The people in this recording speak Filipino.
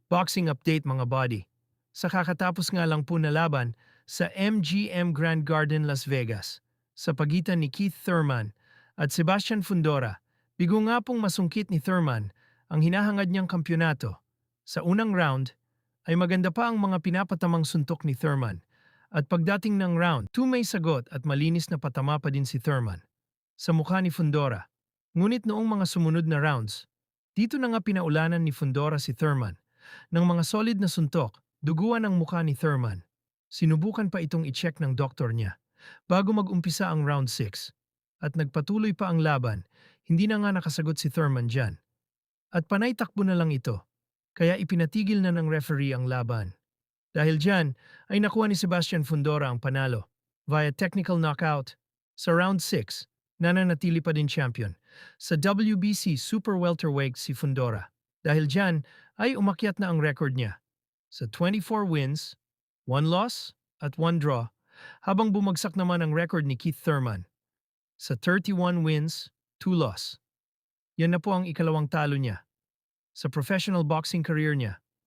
Boxing update mga body. Sa kakatapos nga lang po na laban sa MGM Grand Garden Las Vegas sa pagitan ni Keith Thurman at Sebastian Fundora, bigo nga pong masungkit ni Thurman ang hinahangad niyang kampyonato. Sa unang round ay maganda pa ang mga pinapatamang suntok ni Thurman at pagdating ng round 2 may sagot at malinis na patama pa din si Thurman sa mukha ni Fundora. Ngunit noong mga sumunod na rounds, dito na nga pinaulanan ni Fundora si Thurman ng mga solid na suntok, duguan ang mukha ni Thurman. Sinubukan pa itong i-check ng doktor niya bago mag-umpisa ang round 6. At nagpatuloy pa ang laban, hindi na nga nakasagot si Thurman dyan. At panay takbo na lang ito, kaya ipinatigil na ng referee ang laban. Dahil dyan ay nakuha ni Sebastian Fundora ang panalo via technical knockout sa round 6. Nananatili pa din champion sa WBC Super Welterweight si Fundora. Dahil dyan ay umakyat na ang record niya sa 24 wins, 1 loss at 1 draw, habang bumagsak naman ang record ni Keith Thurman sa 31 wins, 2 loss. Yan na po ang ikalawang talo niya sa professional boxing career niya.